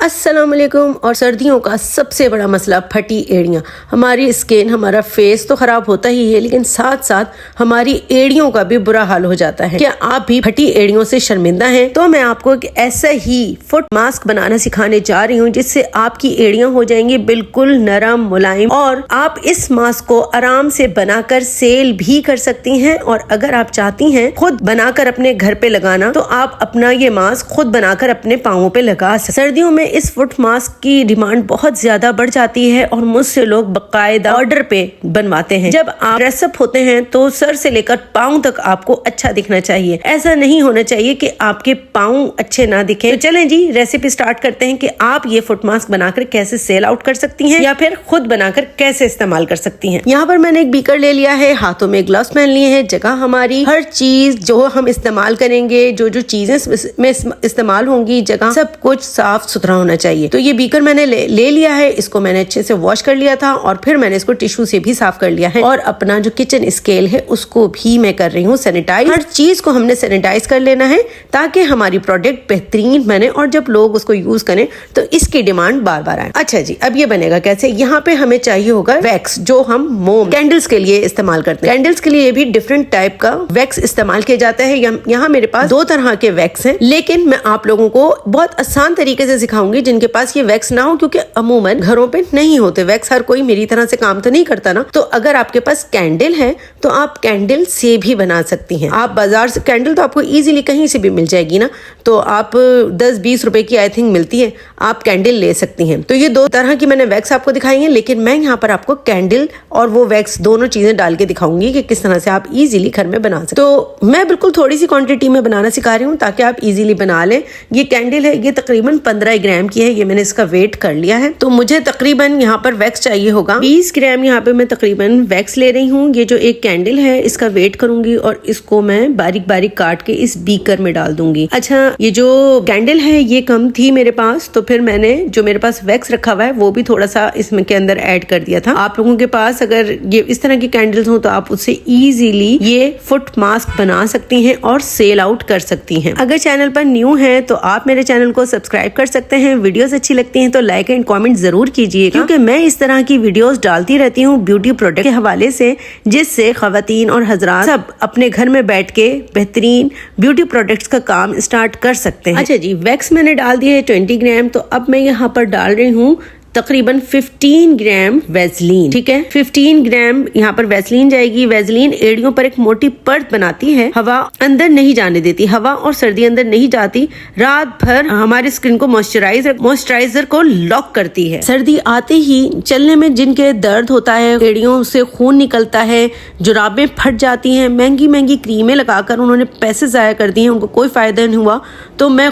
अस्सलाम वालेकुम। और सर्दियों का सबसे बड़ा मसला फटी एड़ियाँ। हमारी स्किन, हमारा फेस तो खराब होता ही है, लेकिन साथ साथ हमारी एड़ियों का भी बुरा हाल हो जाता है। क्या आप भी फटी एड़ियों से शर्मिंदा हैं? तो मैं आपको एक ऐसा ही फुट मास्क बनाना सिखाने जा रही हूँ जिससे आपकी एड़ियाँ हो जाएंगी बिल्कुल नरम मुलायम, और आप इस मास्क को आराम से बनाकर सेल भी कर सकती हैं। और अगर आप चाहती हैं खुद बनाकर अपने घर पे लगाना, तो आप अपना ये मास्क खुद बनाकर अपने पाँवों पे लगा सकते। सर्दियों में इस फुट मास्क की डिमांड बहुत ज्यादा बढ़ जाती है और मुझसे लोग बाकायदा ऑर्डर पे बनवाते हैं। जब आप ड्रेसअप होते हैं तो सर से लेकर पाँव तक आपको अच्छा दिखना चाहिए। ऐसा नहीं होना चाहिए कि आपके पाँव अच्छे ना दिखें। तो चलें जी, रेसिपी स्टार्ट करते हैं कि आप ये फुट मास्क बनाकर कैसे सेल आउट कर सकती हैं या फिर खुद बनाकर कैसे इस्तेमाल कर सकती हैं। यहाँ पर मैंने एक बीकर ले लिया है, हाथों में ग्लव्स पहन लिए हैं। जगह हमारी हर चीज जो हम इस्तेमाल करेंगे, जो जो चीजें में इस्तेमाल होंगी, जगह सब कुछ साफ सुथरा होना चाहिए। तो ये बीकर मैंने ले लिया है, इसको मैंने अच्छे से वॉश कर लिया था और फिर मैंने इसको टिश्यू से भी साफ कर लिया है। और अपना जो किचन स्केल है उसको भी मैं कर रही हूँ सैनिटाइज। हर चीज को हमने सैनिटाइज कर लेना है ताकि हमारी प्रोडक्ट बेहतरीन बने और जब लोग उसको यूज करें तो इसकी डिमांड बार बार आए। अच्छा जी, अब ये बनेगा कैसे? यहाँ पे हमें चाहिए होगा वैक्स, जो हम मोम कैंडल्स के लिए इस्तेमाल करते हैं। कैंडल्स के लिए भी डिफरेंट टाइप का वैक्स इस्तेमाल किया जाता है। यहाँ मेरे पास दो तरह के वैक्स हैं, लेकिन मैं आप लोगों को बहुत आसान तरीके से सिखाऊंगी जिनके पास ये वैक्स ना हो, क्योंकि अमूमन घरों पे नहीं होते वैक्स। हर कोई मेरी तरह से काम तो नहीं करता ना। तो अगर आपके पास कैंडल है तो आप कैंडल से भी बना सकती हैं। आप बाजार से कैंडल तो आपको इजीली कहीं से भी मिल जाएगी ना, तो आप 10-20 रुपए की आई थिंक मिलती है, आप कैंडल ले सकती हैं। तो ये दो तरह की मैंने वैक्स आपको दिखाई है, लेकिन मैं यहाँ पर आपको कैंडल और वो वैक्स दोनों चीजें डाल के दिखाऊंगी कि किस तरह से आप इजीली घर में बना सकते। तो मैं बिल्कुल थोड़ी सी क्वांटिटी में बनाना सिखा रही हूँ ताकि आप इजीली बना लें। ये कैंडल है, ये तकरीबन 15 ग्राम की है। ये मैंने इसका वेट कर लिया है। तो मुझे तकरीबन यहाँ पर वैक्स चाहिए होगा 20 ग्राम। यहाँ पे मैं तकरीबन वैक्स ले रही हूँ। ये जो एक कैंडल है इसका वेट करूंगी और इसको मैं बारीक बारीक काट के इस बीकर में डाल दूंगी। अच्छा, ये जो कैंडल है ये कम थी मेरे पास, तो फिर मैंने जो मेरे पास वैक्स रखा हुआ है वो भी थोड़ा सा इसमें के अंदर ऐड कर दिया था। आप लोगों के पास अगर ये इस तरह की कैंडल्स हो तो आप उससे इजीली ये फुट मास्क बना सकती हैं और सेल आउट कर सकती हैं। अगर चैनल पर न्यू है तो आप मेरे चैनल को सब्सक्राइब कर सकते हैं। वीडियोस अच्छी लगती हैं तो लाइक एंड कमेंट जरूर कीजिएगा, क्योंकि मैं इस तरह की वीडियोस डालती रहती हूँ ब्यूटी प्रोडक्ट के हवाले से, जिससे खवातीन और हजरात सब अपने घर में बैठ के बेहतरीन ब्यूटी प्रोडक्ट्स का काम स्टार्ट कर सकते हैं। अच्छा जी, वैक्स मैंने डाल दिया है 20 ग्राम। तो अब मैं यहाँ पर डाल रही हूँ तकरीबन 15 ग्राम वैसलीन। ठीक है, 15 ग्राम यहाँ पर वैसलीन जाएगी। वैसलीन एड़ियों पर एक मोटी परत बनाती है, हवा अंदर नहीं जाने देती, हवा और सर्दी अंदर नहीं जाती, रात भर हमारी स्किन को मॉइस्चराइजर को लॉक करती है। सर्दी आते ही चलने में जिनके दर्द होता है, एड़ियों से खून निकलता है, जुराबें फट जाती हैं, महंगी महंगी क्रीमें लगाकर उन्होंने पैसे जाया कर दिए, उनको कोई फायदा नहीं हुआ। तो मैं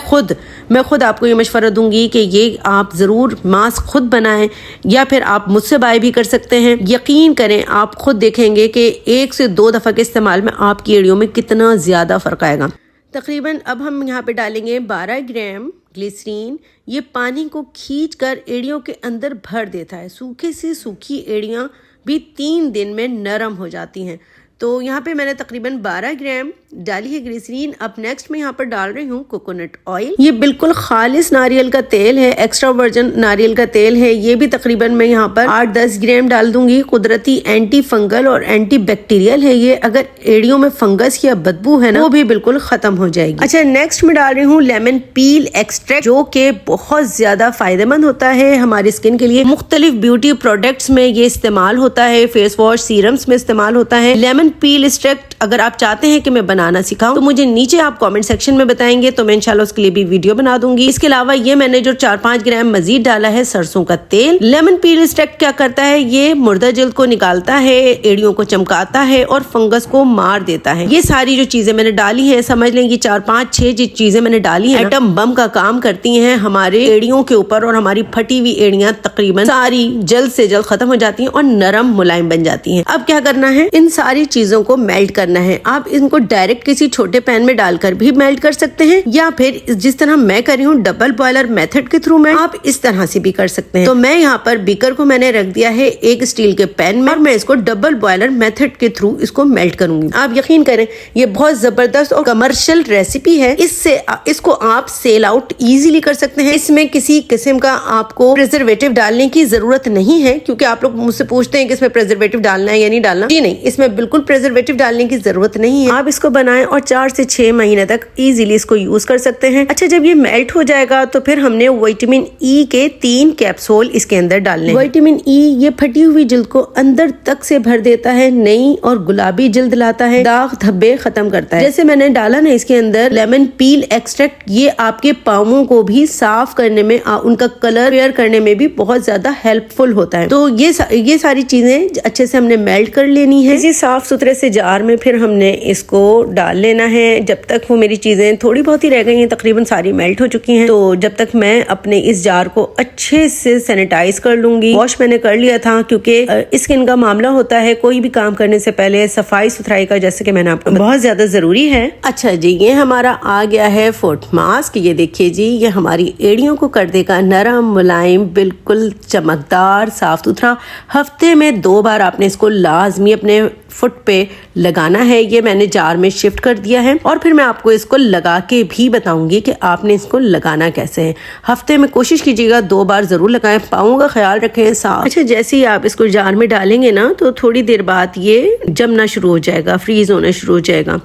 खुद आपको ये मशवरा दूंगी कि ये आप जरूर मास्क खुद बनाएं, या फिर आप मुझसे बाय भी कर सकते हैं। यकीन करें, आप खुद देखेंगे कि 1 से 2 दफा के इस्तेमाल में आपकी एड़ियों में कितना ज्यादा फर्क आएगा। तकरीबन अब हम यहाँ पे डालेंगे 12 ग्राम ग्लिसरीन। ये पानी को खींचकर एड़ियों के अंदर भर देता है। सूखे से सूखी एड़ियाँ भी 3 दिन में नरम हो जाती हैं। तो यहाँ पे मैंने तकरीबन 12 ग्राम डाली है ग्लिसरीन। अब नेक्स्ट मैं यहाँ पर डाल रही हूँ कोकोनट ऑयल। ये बिल्कुल खालिस नारियल का तेल है, एक्स्ट्रा वर्जिन नारियल का तेल है। ये भी तकरीबन मैं यहाँ पर 8-10 ग्राम डाल दूंगी। कुदरती एंटी फंगल और एंटी बैक्टीरियल है ये। अगर एड़ियों में फंगस या बदबू है ना, वो भी बिल्कुल खत्म हो जाएगी। अच्छा, नेक्स्ट मैं डाल रही हूँ लेमन पील एक्सट्रैक्ट, जो कि बहुत ज्यादा फायदेमंद होता है हमारी स्किन के लिए। मुख्तलिफ ब्यूटी प्रोडक्ट्स में ये इस्तेमाल होता है, फेस वॉश, सीरम्स में इस्तेमाल होता है। लेमन पील एक्सट्रैक्ट अगर आप चाहते हैं कि मैं बनाना सिखाऊं तो मुझे नीचे आप कमेंट सेक्शन में बताएंगे, तो मैं इंशाल्लाह उसके लिए भी वीडियो बना दूंगी। इसके अलावा ये मैंने जो 4-5 ग्राम मजीद डाला है सरसों का तेल। लेमन पील एक्सट्रैक्ट क्या करता है? ये मुर्दा जल्द को निकालता है, एड़ियों को चमकाता है और फंगस को मार देता है। ये सारी जो चीजें मैंने डाली है, समझ लें कि 4-5-6 चीजें मैंने डाली है, एटम बम का काम करती हैं हमारे एड़ियों के ऊपर, और हमारी फटी हुई एड़ियां तकरीबन सारी जल्द से जल्द खत्म हो जाती हैं और नरम मुलायम बन जाती हैं। अब क्या करना है, इन सारी चीजों को मेल्ट करना है। आप इनको डायरेक्ट किसी छोटे पैन में डालकर भी मेल्ट कर सकते हैं, या फिर जिस तरह मैं कर रही हूँ डबल बॉयलर मेथड के थ्रू में, आप इस तरह से भी कर सकते हैं। तो मैं यहाँ पर बीकर को मैंने रख दिया है एक स्टील के पैन में और मैं इसको डबल बॉयलर मेथड के थ्रू इसको मेल्ट करूंगी। आप यकीन करें ये बहुत जबरदस्त और कमर्शियल रेसिपी है। इसको आप सेल आउट इजीली कर सकते हैं। इसमें किसी किस्म का आपको प्रिजर्वेटिव डालने की जरूरत नहीं है, क्योंकि आप लोग मुझसे पूछते हैं कि इसमें प्रिजर्वेटिव डालना है या नहीं डालना। जी नहीं, इसमें बिल्कुल प्रिजर्वेटिव डालने की जरूरत नहीं है। आप इसको बनाएं और 4 से 6 महीने तक इजीली इसको यूज कर सकते हैं। अच्छा, जब ये मेल्ट हो जाएगा तो फिर हमने विटामिन ई के 3 कैप्सूल इसके अंदर डालने हैं। विटामिन ई ये फटी हुई जिल्द को अंदर तक से भर देता है, नई और गुलाबी जिल्द लाता है, दाग धब्बे खत्म करता है। जैसे मैंने डाला ना इसके अंदर लेमन पील एक्सट्रैक्ट, ये आपके पाँवों को भी साफ करने में, उनका कलर फेयर करने में भी बहुत ज्यादा हेल्पफुल होता है। तो ये सारी चीजें अच्छे से हमने मेल्ट कर लेनी है। इसी साफ सुथरे से जार में फिर हमने इसको डाल लेना है। जब तक वो मेरी चीजें थोड़ी बहुत ही रह गई हैं, तकरीबन सारी मेल्ट हो चुकी हैं, तो जब तक मैं अपने इस जार को अच्छे से सैनिटाइज कर लूंगी। वॉश मैंने कर लिया था, क्योंकि स्किन का मामला होता है, कोई भी काम करने से पहले सफाई सुथराई का, जैसे कि मैंने आपको बहुत ज्यादा जरूरी है। अच्छा जी, ये हमारा आ गया है फुट मास्क। ये देखिए जी, ये हमारी एड़ियों को कर देगा नरम, मुलायम, बिल्कुल चमकदार, साफ सुथरा। हफ्ते में 2 बार आपने इसको लाजमी अपने फुट पे लगाना है। ये मैंने जार में शिफ्ट कर दिया है और फिर मैं आपको इसको लगा के भी बताऊंगी कि आपने इसको लगाना कैसे है। हफ्ते में कोशिश कीजिएगा 2 बार जरूर लगाएं। पाँवों का ख्याल रखें साफ। अच्छा, जैसे ही आप इसको जार में डालेंगे ना, तो थोड़ी देर बाद ये जमना शुरू हो जाएगा, फ्रीज होना शुरू हो जाएगा।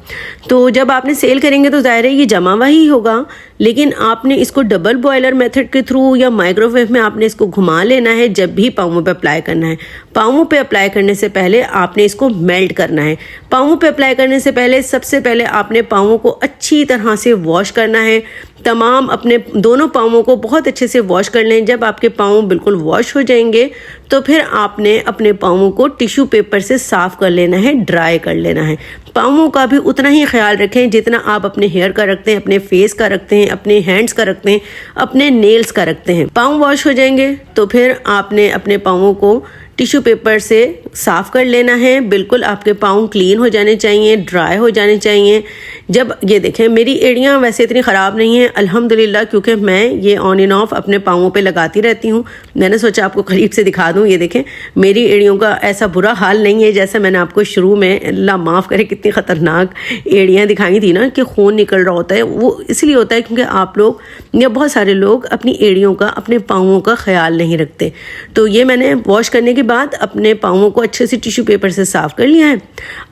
तो जब आपने सेल करेंगे तो जाहिर है ये जमा हुआ ही होगा, लेकिन आपने इसको डबल बॉयलर मेथड के थ्रू या माइक्रोवेव में आपने इसको घुमा लेना है जब भी पाँवों पे अप्लाई करना है। पाँवों पे अप्लाई करने से पहले आपने इसको मेल्ट करना है। पाँवों पे अप्लाई करने से पहले सबसे पहले आपने पाँवों को अच्छी तरह से वॉश करना है। तमाम अपने दोनों पाँवों को बहुत अच्छे से वॉश कर लें। जब आपके पाँव बिल्कुल वॉश हो जाएंगे तो फिर आपने अपने पाँवों को टिश्यू पेपर से साफ कर लेना है, ड्राई कर लेना है। पाँवों का भी उतना ही ख्याल रखें जितना आप अपने हेयर का रखते हैं, अपने फेस का रखते हैं, अपने हैंड्स का रखते हैं, अपने नेल्स का रखते हैं। पाँव वॉश हो जाएंगे तो फिर आपने अपने पाँवों को टिश्यू पेपर से साफ कर लेना है। बिल्कुल आपके पाँव क्लीन हो जाने चाहिए, ड्राई हो जाने चाहिए। जब ये देखें, मेरी एड़ियाँ वैसे इतनी ख़राब नहीं हैं अल्हम्दुलिल्लाह, क्योंकि मैं ये ऑन एंड ऑफ अपने पाँवों पे लगाती रहती हूँ। मैंने सोचा आपको करीब से दिखा दूँ। ये देखें, मेरी एड़ियों का ऐसा बुरा हाल नहीं है जैसे मैंने आपको शुरू में, अल्लाह माफ़ करे, कितनी ख़तरनाक एड़ियाँ दिखाई थी ना कि खून निकल रहा होता है। वो इसलिए होता है क्योंकि आप लोग या बहुत सारे लोग अपनी एड़ियों का, अपने पाँवों का ख्याल नहीं रखते। तो ये मैंने वॉश करने के बाद अपने पाँवों को अच्छे से टिश्यू पेपर से साफ कर लिया है।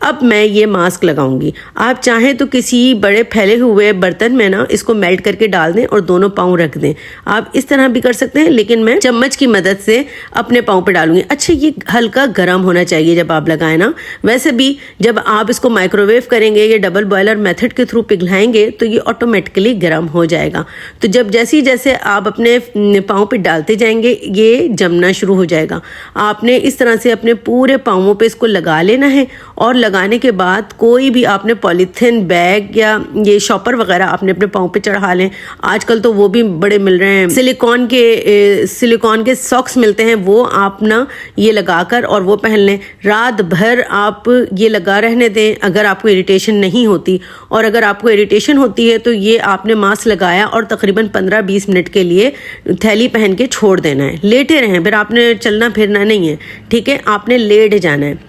अब मैं ये मास्क लगाऊंगी। आप चाहें तो किसी बड़े फैले हुए बर्तन में ना इसको मेल्ट करके डाल दें और दोनों पाँव रख दें। आप इस तरह भी कर सकते हैं, लेकिन मैं चम्मच की मदद से अपने पाँव पे डालूंगी। अच्छा, ये हल्का गर्म होना चाहिए जब आप लगाएं ना। वैसे भी जब आप इसको माइक्रोवेव करेंगे या डबल बॉयलर मेथड के थ्रू पिघलाएंगे तो ये ऑटोमेटिकली गर्म हो जाएगा। तो जब जैसे आप अपने पाँव पे डालते जाएंगे ये जमना शुरू हो जाएगा। आपने इस तरह से अपने पूरे पाँवों पे इसको लगा लेना है और लगाने के बाद कोई भी आपने पॉलीथिन बैग या ये शॉपर वगैरह आपने अपने पाँव पे चढ़ा लें। आजकल तो वो भी बड़े मिल रहे हैं, सिलिकॉन के सॉक्स मिलते हैं, वो आप ना ये लगाकर और वो पहन लें। रात भर आप ये लगा रहने दें अगर आपको इरिटेशन नहीं होती, और अगर आपको इरिटेशन होती है तो ये आपने मास्क लगाया और तकरीबन 15-20 मिनट के लिए थैली पहन के छोड़ देना है। लेटे रहें, फिर आपने चलना फिरना नहीं है, ठीक है, आपने लेट जाना है।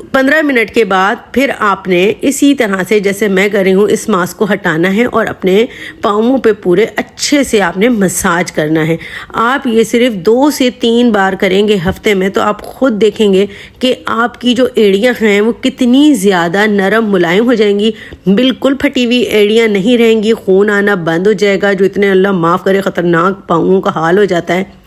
15 मिनट के बाद फिर आपने इसी तरह से जैसे मैं कर रही हूँ इस मास्क को हटाना है और अपने पाँवों पे पूरे अच्छे से आपने मसाज करना है। आप ये सिर्फ 2 से 3 बार करेंगे हफ्ते में तो आप खुद देखेंगे कि आपकी जो एड़ियाँ हैं वो कितनी ज़्यादा नरम मुलायम हो जाएंगी। बिल्कुल फटी हुई एड़ियाँ नहीं रहेंगी, खून आना बंद हो जाएगा, जो इतने अल्लाह माफ़ करे ख़तरनाक पाँवों का हाल हो जाता है।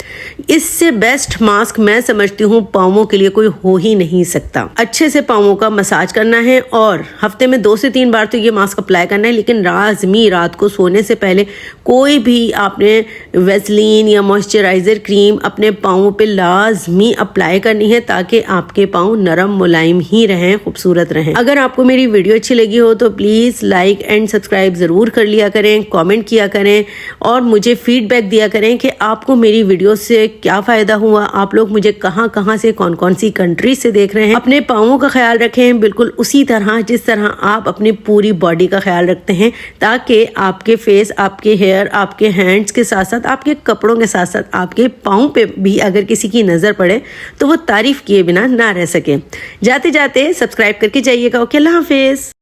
इससे बेस्ट मास्क मैं समझती हूँ पाँवों के लिए कोई हो ही नहीं सकता। अच्छे से पाँवों का मसाज करना है और हफ्ते में 2 से 3 बार तो ये मास्क अप्लाई करना है, लेकिन लाज़मी रात को सोने से पहले कोई भी आपने वेसलीन या मॉइस्चराइज़र क्रीम अपने पाँवों पे लाजमी अप्लाई करनी है ताकि आपके पाँव नरम मुलायम ही रहें, खूबसूरत रहें। अगर आपको मेरी वीडियो अच्छी लगी हो तो प्लीज़ लाइक एंड सब्सक्राइब ज़रूर कर लिया करें, कॉमेंट किया करें और मुझे फीडबैक दिया करें कि आपको मेरी वीडियो वीडियो से क्या फ़ायदा हुआ, आप लोग मुझे कहाँ कहाँ से कौन कौन सी कंट्री से देख रहे हैं। अपने पाँवों का ख्याल रखें बिल्कुल उसी तरह जिस तरह आप अपनी पूरी बॉडी का ख्याल रखते हैं, ताकि आपके फेस, आपके हेयर, आपके हैंड्स के साथ साथ आपके कपड़ों के साथ साथ आपके पाँव पे भी अगर किसी की नज़र पड़े तो वो तारीफ़ किए बिना ना रह सके। जाते जाते सब्सक्राइब करके जाइएगा। ओके, अल्लाह हाफिज़।